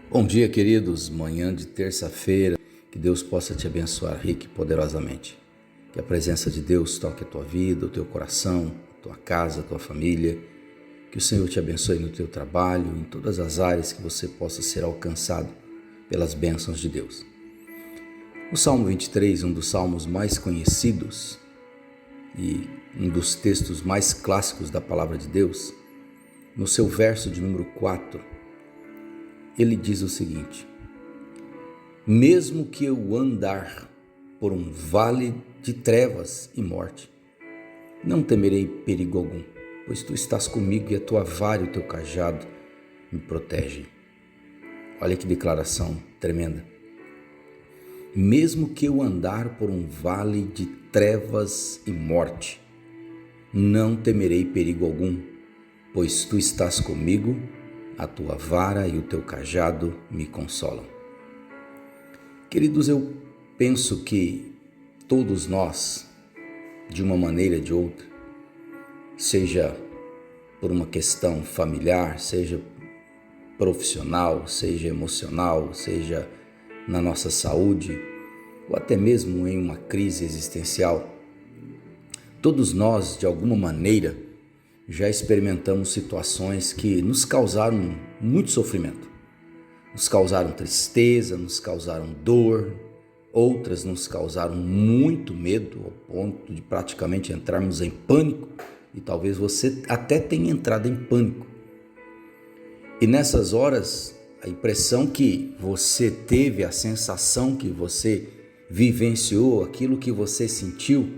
Bom dia, queridos. Manhã de terça-feira, que Deus possa te abençoar rica e poderosamente. Que a presença de Deus toque a tua vida, o teu coração, a tua casa, a tua família. Que o Senhor te abençoe no teu trabalho, em todas as áreas que você possa ser alcançado pelas bênçãos de Deus. O Salmo 23, um dos salmos mais conhecidos e um dos textos mais clássicos da palavra de Deus, no seu verso de número 4, ele diz o seguinte: mesmo que eu andar por um vale de trevas e morte, não temerei perigo algum, pois tu estás comigo e a tua vara e o teu cajado me protegem. Olha que declaração tremenda. Mesmo que eu andar por um vale de trevas e morte, não temerei perigo algum, pois tu estás comigo, a tua vara e o teu cajado me consolam. Queridos, eu penso que todos nós, de uma maneira ou de outra, seja por uma questão familiar, seja profissional, seja emocional, seja na nossa saúde, ou até mesmo em uma crise existencial, todos nós, de alguma maneira, já experimentamos situações que nos causaram muito sofrimento, nos causaram tristeza, nos causaram dor, outras nos causaram muito medo, ao ponto de praticamente entrarmos em pânico, e talvez você até tenha entrado em pânico. E nessas horas, a impressão que você teve, a sensação que você vivenciou, aquilo que você sentiu,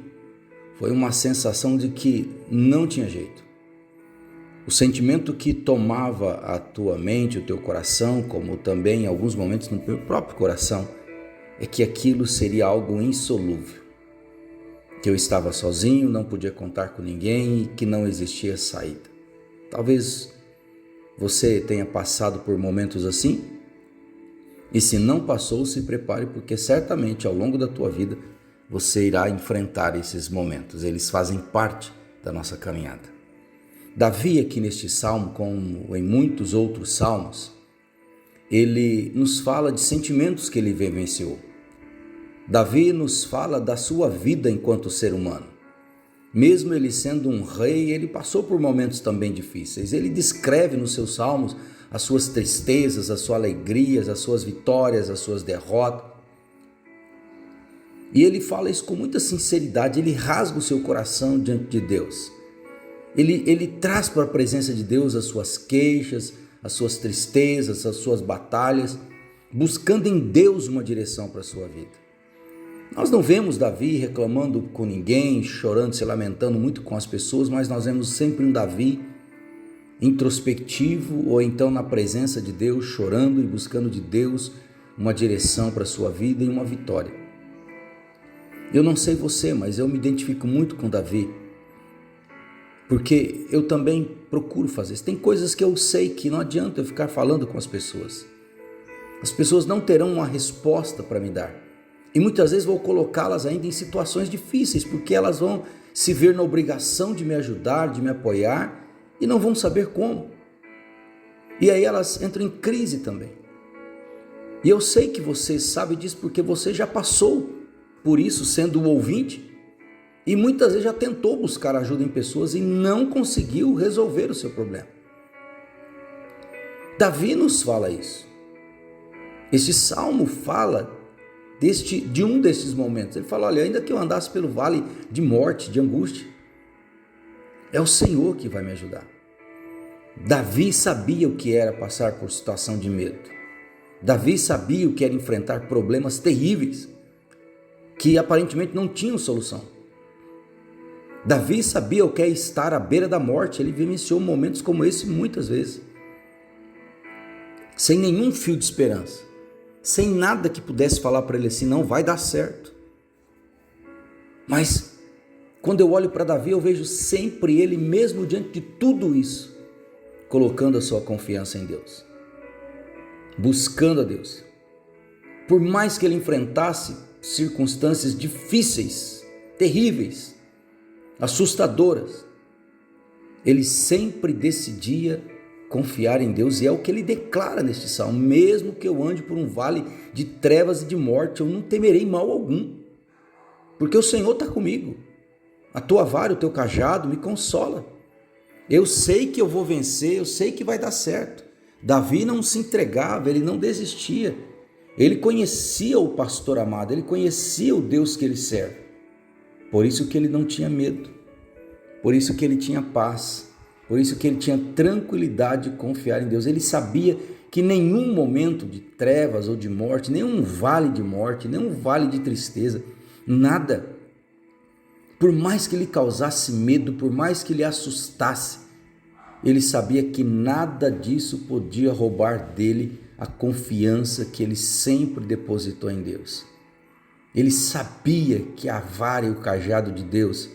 foi uma sensação de que não tinha jeito. O sentimento que tomava a tua mente, o teu coração, como também em alguns momentos no teu próprio coração, é que aquilo seria algo insolúvel, que eu estava sozinho, não podia contar com ninguém e que não existia saída. Talvez você tenha passado por momentos assim, e se não passou, se prepare, porque certamente ao longo da tua vida você irá enfrentar esses momentos. Eles fazem parte da nossa caminhada. Davi, aqui neste salmo, como em muitos outros salmos, ele nos fala de sentimentos que ele vivenciou. Davi nos fala da sua vida enquanto ser humano. Mesmo ele sendo um rei, ele passou por momentos também difíceis. Ele descreve nos seus salmos as suas tristezas, as suas alegrias, as suas vitórias, as suas derrotas. E ele fala isso com muita sinceridade, ele rasga o seu coração diante de Deus. Ele traz para a presença de Deus as suas queixas, as suas tristezas, as suas batalhas, buscando em Deus uma direção para a sua vida. Nós não vemos Davi reclamando com ninguém, chorando, se lamentando muito com as pessoas, mas nós vemos sempre um Davi introspectivo ou então na presença de Deus, chorando e buscando de Deus uma direção para a sua vida e uma vitória. Eu não sei você, mas eu me identifico muito com Davi, porque eu também procuro fazer isso. Tem coisas que eu sei que não adianta eu ficar falando com as pessoas. As pessoas não terão uma resposta para me dar. E muitas vezes vou colocá-las ainda em situações difíceis, porque elas vão se ver na obrigação de me ajudar, de me apoiar, e não vão saber como. E aí elas entram em crise também. E eu sei que você sabe disso porque você já passou por isso sendo o ouvinte, e muitas vezes já tentou buscar ajuda em pessoas e não conseguiu resolver o seu problema. Davi nos fala isso. Este salmo fala de um desses momentos. Ele fala: olha, ainda que eu andasse pelo vale de morte, de angústia, é o Senhor que vai me ajudar. Davi sabia o que era passar por situação de medo. Davi sabia o que era enfrentar problemas terríveis, que aparentemente não tinham solução. Davi sabia o que é estar à beira da morte. Ele vivenciou momentos como esse muitas vezes, sem nenhum fio de esperança, sem nada que pudesse falar para ele assim: não vai dar certo. Mas quando eu olho para Davi, eu vejo sempre ele, mesmo diante de tudo isso, colocando a sua confiança em Deus, buscando a Deus. Por mais que ele enfrentasse circunstâncias difíceis, terríveis, assustadoras, ele sempre decidia confiar em Deus, e é o que ele declara neste salmo: mesmo que eu ande por um vale de trevas e de morte, eu não temerei mal algum, porque o Senhor está comigo. A tua vara e o teu cajado me consola. Eu sei que eu vou vencer, eu sei que vai dar certo. Davi não se entregava, ele não desistia. Ele conhecia o pastor amado, ele conhecia o Deus que ele serve. Por isso que ele não tinha medo, por isso que ele tinha paz, por isso que ele tinha tranquilidade de confiar em Deus. Ele sabia que nenhum momento de trevas ou de morte, nenhum vale de morte, nenhum vale de tristeza, nada, por mais que lhe causasse medo, por mais que lhe assustasse, ele sabia que nada disso podia roubar dele a confiança que ele sempre depositou em Deus. Ele sabia que a vara e o cajado de Deus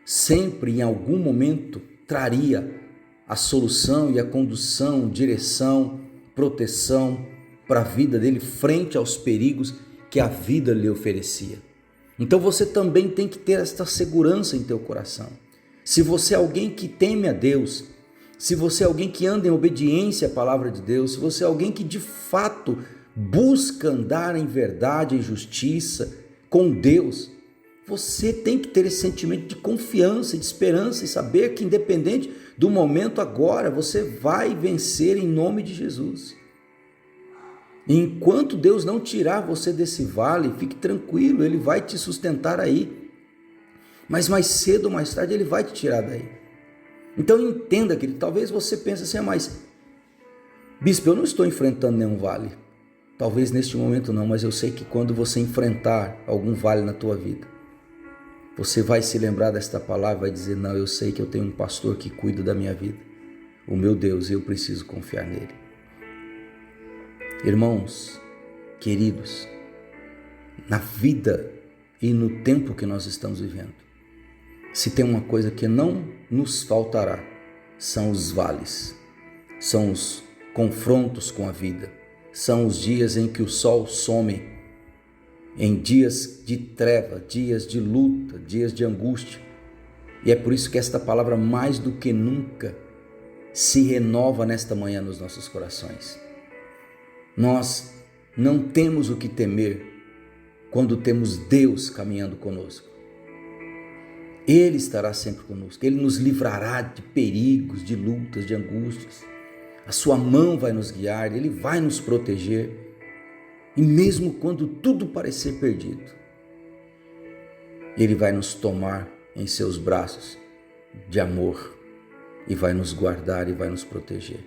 sempre, em algum momento, traria a solução e a condução, direção, proteção para a vida dele frente aos perigos que a vida lhe oferecia. Então você também tem que ter esta segurança em teu coração. Se você é alguém que teme a Deus, se você é alguém que anda em obediência à palavra de Deus, se você é alguém que de fato busca andar em verdade e justiça com Deus, você tem que ter esse sentimento de confiança e de esperança e saber que independente do momento agora, você vai vencer em nome de Jesus. E enquanto Deus não tirar você desse vale, fique tranquilo, Ele vai te sustentar aí. Mas mais cedo ou mais tarde Ele vai te tirar daí. Então entenda, querido, talvez você pense assim: mas bispo, eu não estou enfrentando nenhum vale. Talvez neste momento não, mas eu sei que quando você enfrentar algum vale na tua vida, você vai se lembrar desta palavra, vai dizer: não, eu sei que eu tenho um pastor que cuida da minha vida. O meu Deus, eu preciso confiar nele. Irmãos, queridos, na vida e no tempo que nós estamos vivendo, se tem uma coisa que não nos faltará, são os vales, são os confrontos com a vida, são os dias em que o sol some, em dias de treva, dias de luta, dias de angústia. E é por isso que esta palavra mais do que nunca se renova nesta manhã nos nossos corações. Nós não temos o que temer quando temos Deus caminhando conosco. Ele estará sempre conosco, Ele nos livrará de perigos, de lutas, de angústias. A sua mão vai nos guiar, Ele vai nos proteger. E mesmo quando tudo parecer perdido, Ele vai nos tomar em seus braços de amor e vai nos guardar e vai nos proteger.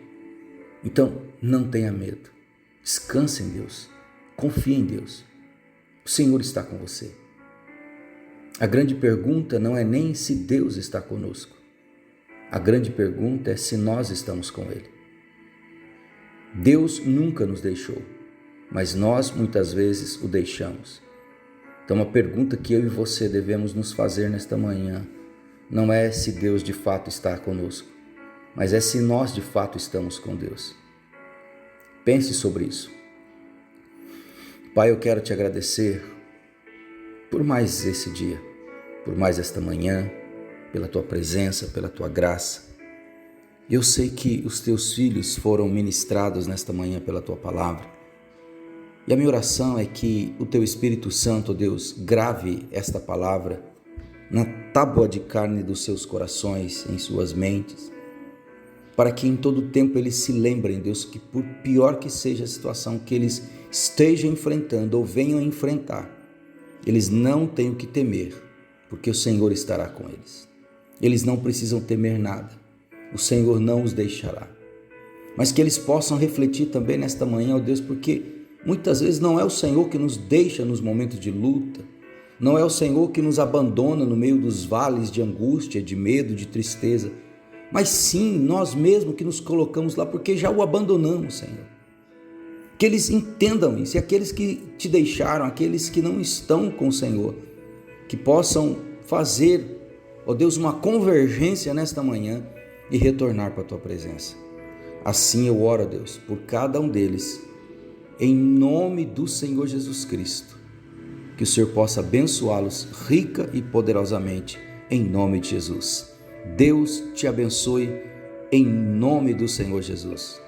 Então, não tenha medo. Descanse em Deus, confie em Deus. O Senhor está com você. A grande pergunta não é nem se Deus está conosco. A grande pergunta é se nós estamos com Ele. Deus nunca nos deixou, mas nós muitas vezes o deixamos. Então a pergunta que eu e você devemos nos fazer nesta manhã não é se Deus de fato está conosco, mas é se nós de fato estamos com Deus. Pense sobre isso. Pai, eu quero te agradecer por mais esse dia, por mais esta manhã, pela tua presença, pela tua graça. Eu sei que os teus filhos foram ministrados nesta manhã pela tua palavra. E a minha oração é que o teu Espírito Santo, Deus, grave esta palavra na tábua de carne dos seus corações, em suas mentes, para que em todo tempo eles se lembrem, Deus, que por pior que seja a situação que eles estejam enfrentando ou venham enfrentar, eles não têm o que temer, porque o Senhor estará com eles. Eles não precisam temer nada, o Senhor não os deixará. Mas que eles possam refletir também nesta manhã, ó Deus, porque muitas vezes não é o Senhor que nos deixa nos momentos de luta, não é o Senhor que nos abandona no meio dos vales de angústia, de medo, de tristeza, mas sim nós mesmos que nos colocamos lá porque já o abandonamos, Senhor. Que eles entendam isso, e aqueles que te deixaram, aqueles que não estão com o Senhor, que possam fazer, ó Deus, uma convergência nesta manhã e retornar para a tua presença. Assim eu oro, Deus, por cada um deles, em nome do Senhor Jesus Cristo, que o Senhor possa abençoá-los rica e poderosamente, em nome de Jesus. Deus te abençoe em nome do Senhor Jesus.